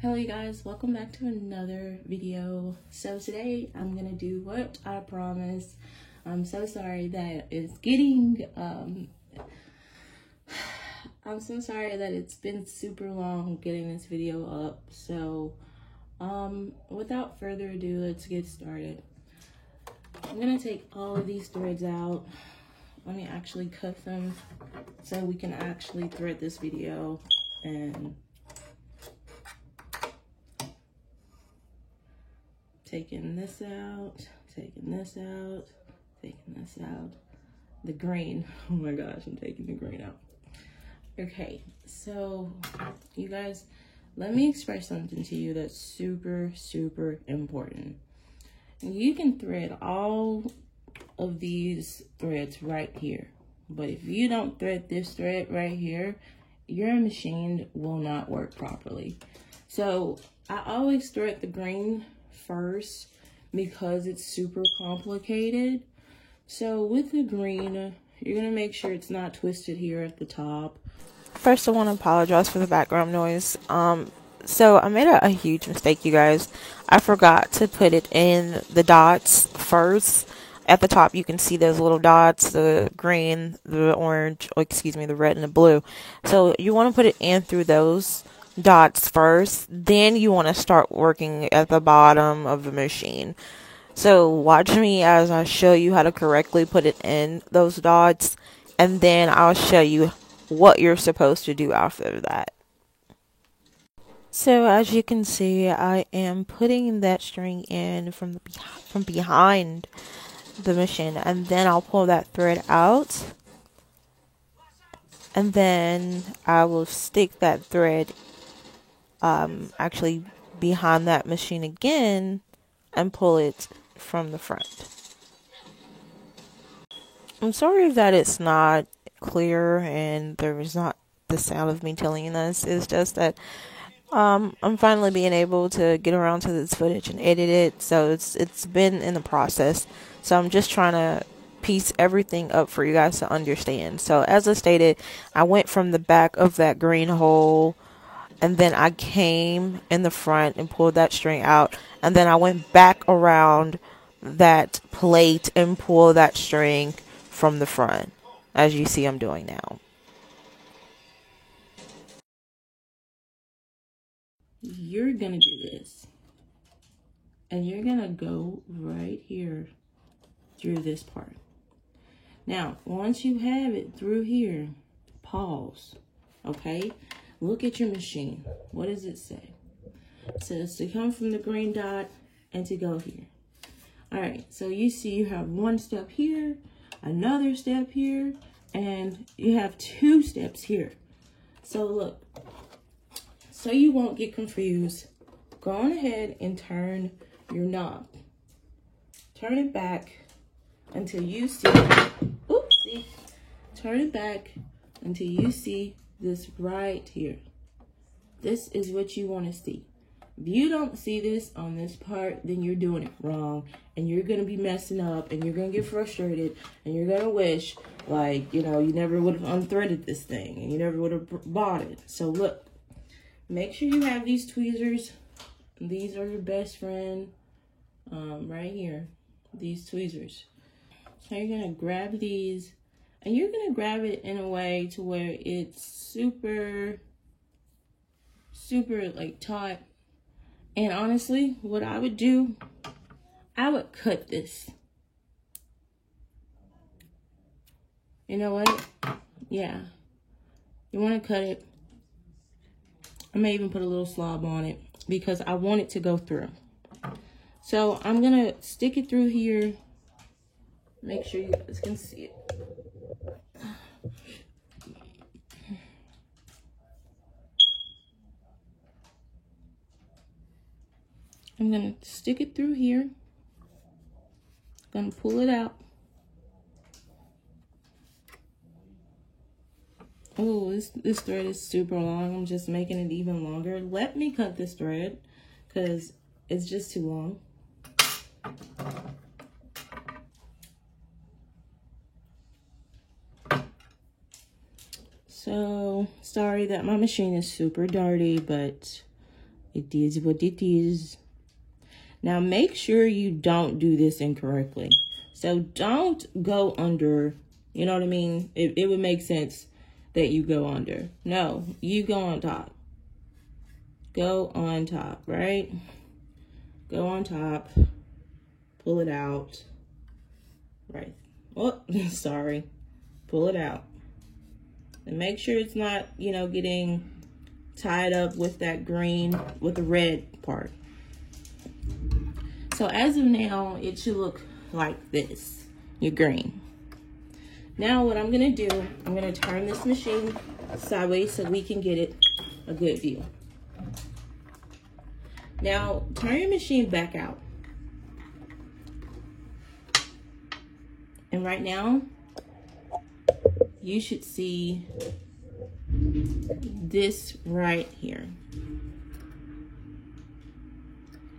Hello you guys, welcome back to another video. So today I'm gonna do what I promised. I'm so sorry that it's getting I'm so sorry that it's been super long getting this video up. So without further ado, let's get started. I'm gonna take all of these threads out. Let me actually cut them so we can actually thread this video. And taking this out, taking this out, taking this out. The green, oh my gosh, I'm taking the green out. Okay, so you guys, let me express something to you that's super, super important. You can thread all of these threads right here, but if you don't thread this thread right here, your machine will not work properly. So I always thread the green first because it's super complicated. So with the green, you're gonna make sure it's not twisted here at the top. First, I want to apologize for the background noise. So I made a huge mistake, you guys. I forgot to put it in the dots first. At the top, you can see those little dots, the green, the orange, the red and the blue. So you want to put it in through those dots first, then you want to start working at the bottom of the machine. So watch me as I show you how to correctly put it in those dots, and then I'll show you what you're supposed to do after that. So as you can see, I am putting that string in from behind the machine, and then I'll pull that thread out, and then I will stick that thread actually behind that machine again and pull it from the front. I'm sorry that it's not clear and there is not the sound of me telling you this. It's just that I'm finally being able to get around to this footage and edit it, so it's been in the process. So I'm just trying to piece everything up for you guys to understand. So as I stated, I went from the back of that green hole, and then I came in the front and pulled that string out, and then I went back around that plate and pulled that string from the front, as you see I'm doing now. You're gonna do this, and you're gonna go right here through this part. Now, once you have it through here, pause, okay? Look at your machine. What does it say? It says to come from the green dot and to go here. All right, so you see you have one step here, another step here, and you have two steps here. So look, so you won't get confused, go on ahead and turn your knob. Turn it back until you see, oopsie, turn it back until you see this right here. This is what you want to see. If you don't see this on this part, then you're doing it wrong, and you're going to be messing up, and you're going to get frustrated, and you're going to wish, like, you know, you never would have unthreaded this thing, and you never would have bought it. So look, make sure you have these tweezers. These are your best friend, right here, these tweezers. So you're going to grab these, and you're going to grab it in a way to where it's super like taut. And honestly, what I would do, I would cut this. You know what? Yeah. You want to cut it. I may even put a little slob on it because I want it to go through. So I'm going to stick it through here. Make sure you guys can see it. I'm going to stick it through here. Going to pull it out. Oh, this thread is super long. I'm just making it even longer. Let me cut this thread because it's just too long. So sorry that my machine is super dirty, but It is what it is. Now make sure you don't do this incorrectly. So don't go under, you know what I mean? It would make sense that you go under. No, you go on top. Go on top, right? Go on top. Pull it out. Right. Oh, sorry. Pull it out. And make sure it's not, you know, getting tied up with that green, with the red part. So as of now, it should look like this. Your green. Now what I'm going to do, I'm going to turn this machine sideways so we can get it a good view. Now turn your machine back out. And right now, you should see this right here.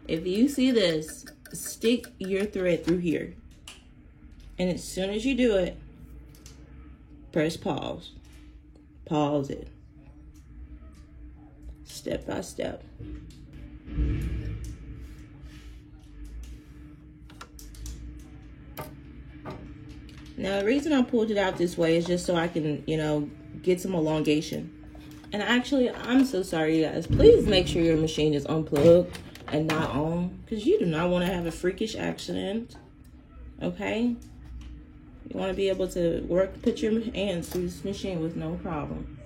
If you see this, stick your thread through here. And as soon as you do it, press pause. Pause it. Step by step. Now, the reason I pulled it out this way is just so I can, you know, get some elongation. And actually, I'm so sorry, you guys. Please make sure your machine is unplugged and not on, because you do not want to have a freakish accident. Okay? You want to be able to put your hands through this machine with no problem.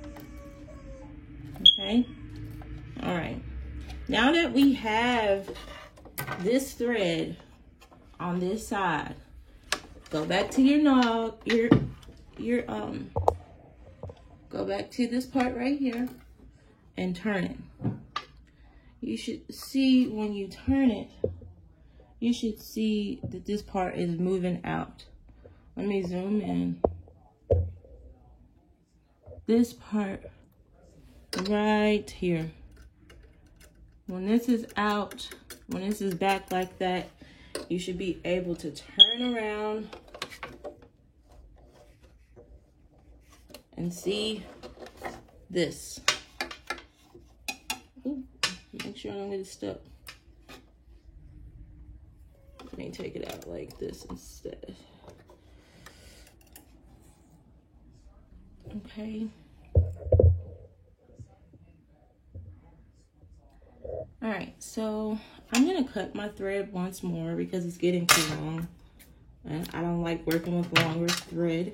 Okay? All right. Now that we have this thread on this side, go back to your knob, go back to this part right here and turn it. You should see when you turn it, you should see that this part is moving out. Let me zoom in. This part right here. When this is out, when this is back like that, you should be able to turn around and see this. Ooh, make sure I don't get it stuck. Let me take it out like this instead. Okay. All right, so I'm gonna cut my thread once more because it's getting too long. And I don't like working with longer thread.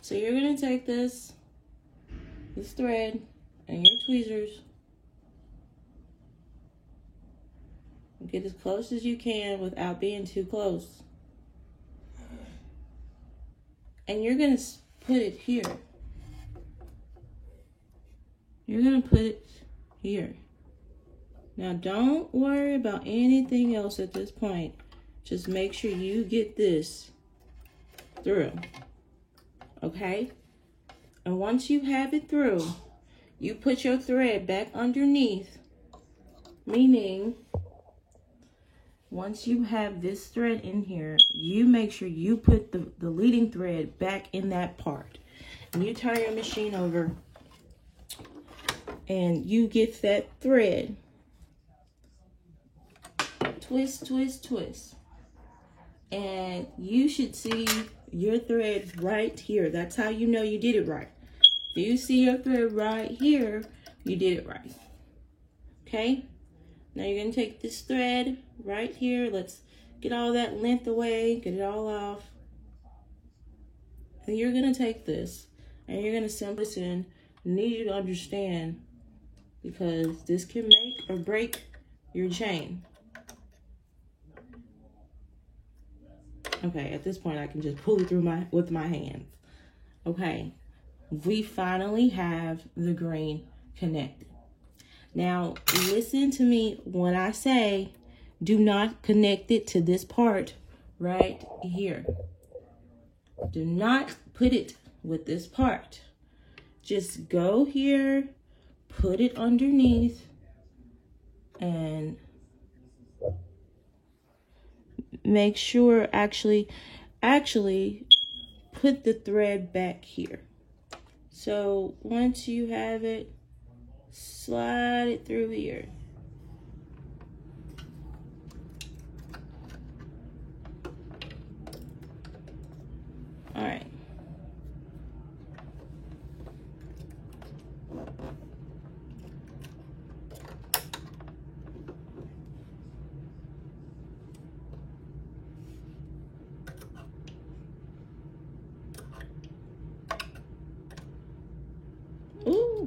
So you're gonna take this thread and your tweezers. Get as close as you can without being too close. And you're gonna put it here. You're gonna put it here. Now don't worry about anything else at this point. Just make sure you get this through. Okay? And once you have it through, you put your thread back underneath. Meaning, once you have this thread in here, you make sure you put the leading thread back in that part. And you turn your machine over and you get that thread. Twist, twist, twist. And you should see your thread right here. That's how you know you did it right. If you see your thread right here, you did it right. Okay? Now you're going to take this thread right here. Let's get all that length away. Get it all off. And you're going to take this and you're going to simply listen. I need you to understand, because this can make or break your chain. Okay, at this point I can just pull it through with my hands. Okay, we finally have the green connected. Now listen to me when I say do not connect it to this part right here. Do not put it with this part. Just go here, put it underneath, and make sure actually put the thread back here. So once you have it, slide it through here.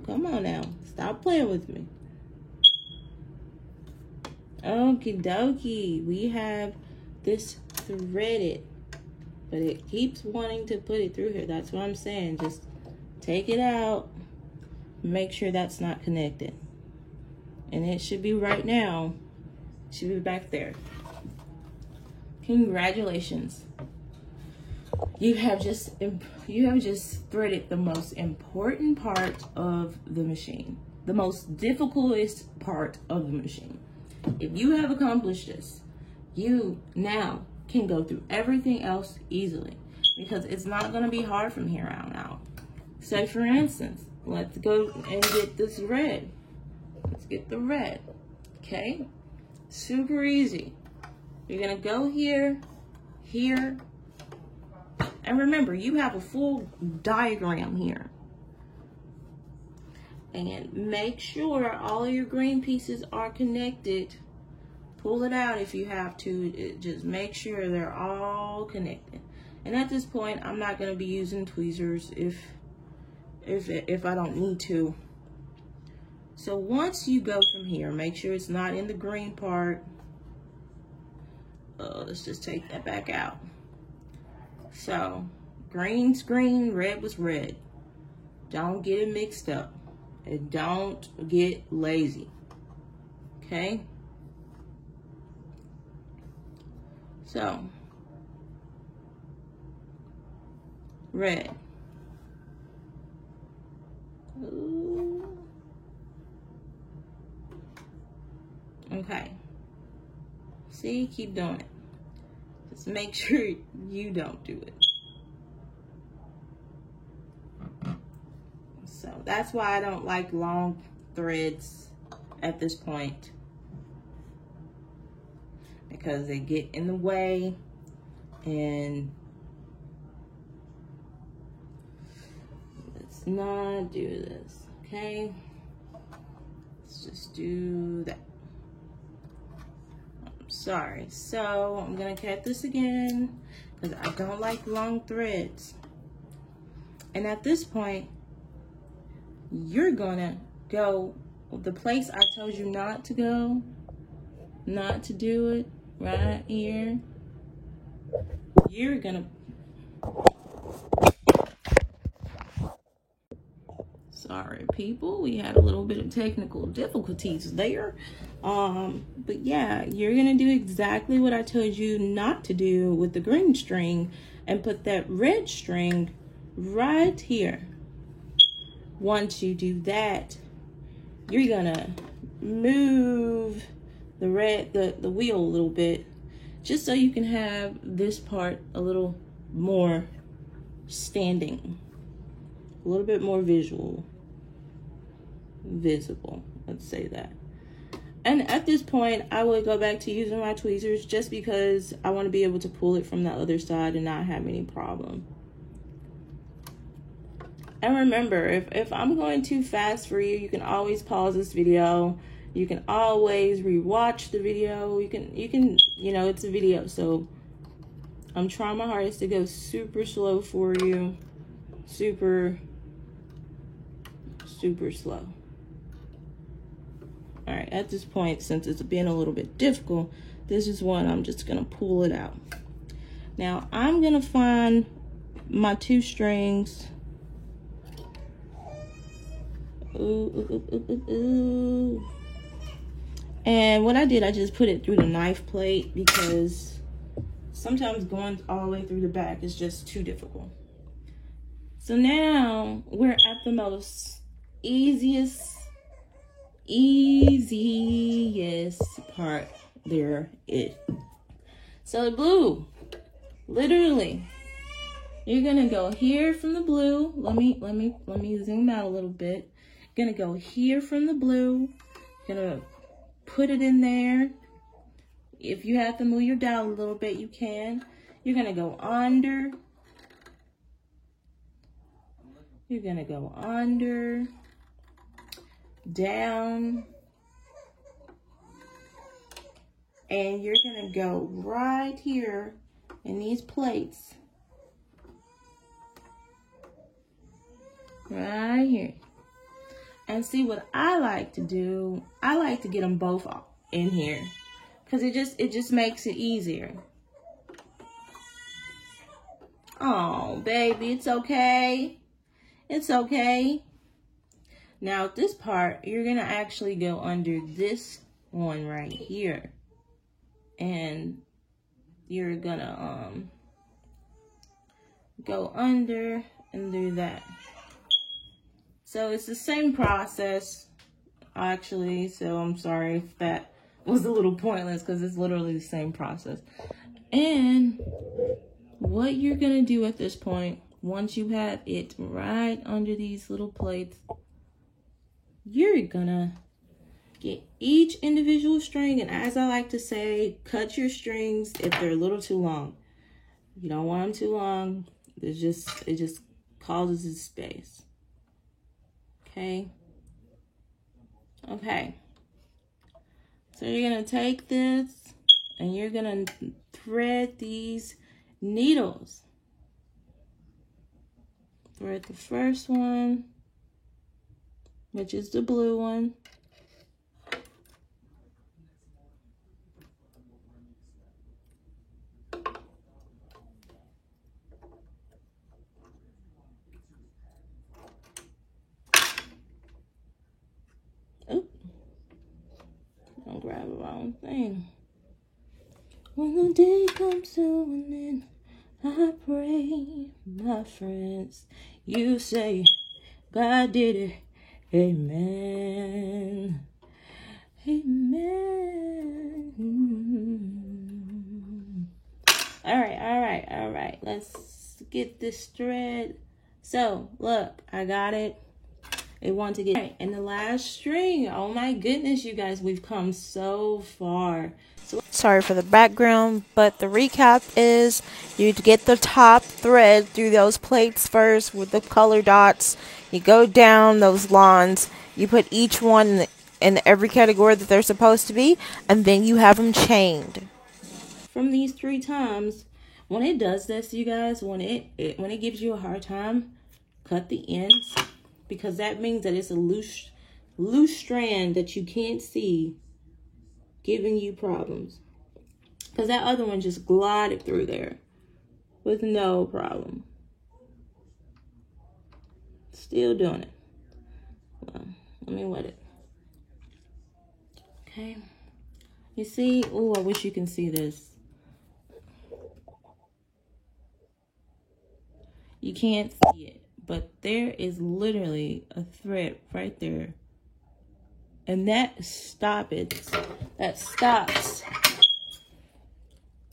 come on now. Stop playing with me. Okie dokie. We have this threaded, but it keeps wanting to put it through here. That's what I'm saying. Just take it out. Make sure that's not connected. And it should be right now. It should be back there. Congratulations. You have just threaded the most important part of the machine. The most difficult part of the machine. If you have accomplished this, you now can go through everything else easily, because it's not going to be hard from here on out. Say for instance, let's go and get this red. Let's get the red. Okay? Super easy. You're going to go here, here. And remember, you have a full diagram here. And make sure all of your green pieces are connected. Pull it out if you have to. Just make sure they're all connected. And at this point, I'm not going to be using tweezers if I don't need to. So once you go from here, make sure it's not in the green part. Let's just take that back out. So green's green, red was red. Don't get it mixed up. And don't get lazy. Okay? So red. Ooh. Okay. See, keep doing it. Just make sure you don't do it. So that's why I don't like long threads at this point, because they get in the way. And let's not do this, okay? Let's just do that. Sorry. So I'm gonna cut this again because I don't like long threads. And at this point, you're gonna go the place I told you not to go, not to do it, right here. You're gonna, sorry people, we had a little bit of technical difficulties there. But yeah, you're gonna do exactly what I told you not to do with the green string, and put that red string right here. Once you do that, you're gonna move the wheel a little bit, just so you can have this part a little more standing, a little bit more visible, let's say that. And at this point, I would go back to using my tweezers, just because I want to be able to pull it from the other side and not have any problem. And remember, if I'm going too fast for you, you can always pause this video. You can always rewatch the video. You can, you know, it's a video, so I'm trying my hardest to go super slow for you. Super slow. All right, at this point, since it's been a little bit difficult, this is one I'm just gonna pull it out. Now I'm gonna find my 2 strings. Ooh. And what I did, I just put it through the knife plate, because sometimes going all the way through the back is just too difficult. So now we're at the most easiest part there is. So the blue, literally, you're gonna go here from the blue. Let me zoom out a little bit. You're gonna go here from the blue. Gonna put it in there. If you have to move your dowel a little bit, you can. You're gonna go under. You're gonna go under, down, and you're gonna go right here in these plates, right here. And see, what I like to do, I like to get them both in here, because it just makes it easier. Oh, baby, it's okay. It's okay. Now, this part, you're going to actually go under this one right here. And you're going to go under and do that. So it's the same process, actually. So I'm sorry if that was a little pointless, because it's literally the same process. And what you're going to do at this point, once you have it right under these little plates, you're going to get each individual string. And as I like to say, cut your strings if they're a little too long. You don't want them too long. It just causes a space. Okay. Okay. So you're going to take this and you're going to thread these needles. Thread the first one, which is the blue one. Oop. Don't grab the wrong thing. When the day comes to an end, I pray, my friends, you say, God did it. Amen. Amen. All right. Let's get this thread. So, look, I got it. It wants to get right. And the last string. Oh my goodness, you guys, we've come so far. Sorry for the background, but the recap is you get the top thread through those plates first with the color dots. You go down those lines. You put each one in every category that they're supposed to be, and then you have them chained. From these 3 times, when it does this, you guys, when it gives you a hard time, cut the ends, because that means that it's a loose strand that you can't see giving you problems. Because that other one just glided through there with no problem. Still doing it. Well, let me wet it. Okay. You see? Oh, I wish you can see this. You can't see it, but there is literally a thread right there. And that stops.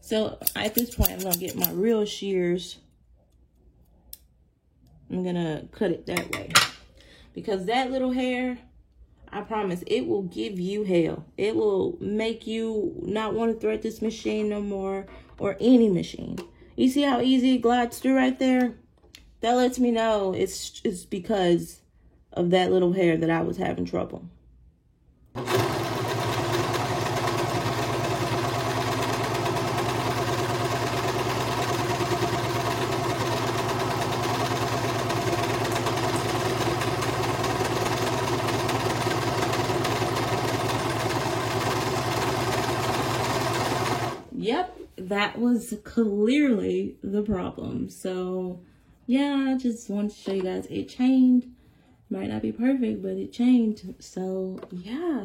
So at this point, I'm going to get my real shears. I'm going to cut it that way. Because that little hair, I promise, it will give you hell. It will make you not want to thread this machine no more, or any machine. You see how easy it glides through right there? That lets me know it's because of that little hair that I was having trouble. Yep, that was clearly the problem. So yeah, I just wanted to show you guys it chained. Might not be perfect, but it chained. So yeah,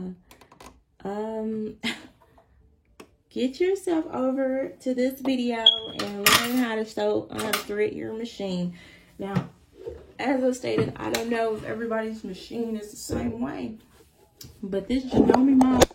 get yourself over to this video and learn how to thread your machine. Now, as I stated, I don't know if everybody's machine is the same way, but this Janome Model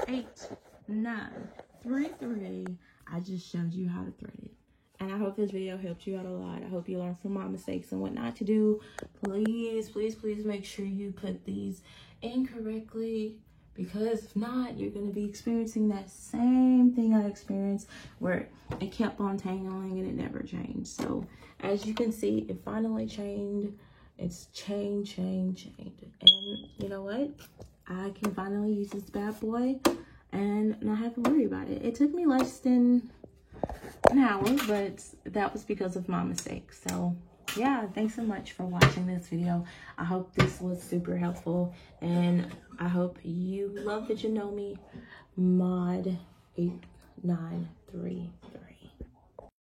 8933, I just showed you how to thread it. And I hope this video helped you out a lot. I hope you learned from my mistakes and what not to do. Please make sure you put these in correctly, because if not, you're going to be experiencing that same thing I experienced, where it kept on tangling and it never changed. So as you can see, it finally chained. It's chained. And you know what? I can finally use this bad boy and not have to worry about it. It took me less than an hour, but that was because of my mistake. So yeah, thanks so much for watching this video. I hope this was super helpful, and I hope you love the Janome Mod 8933.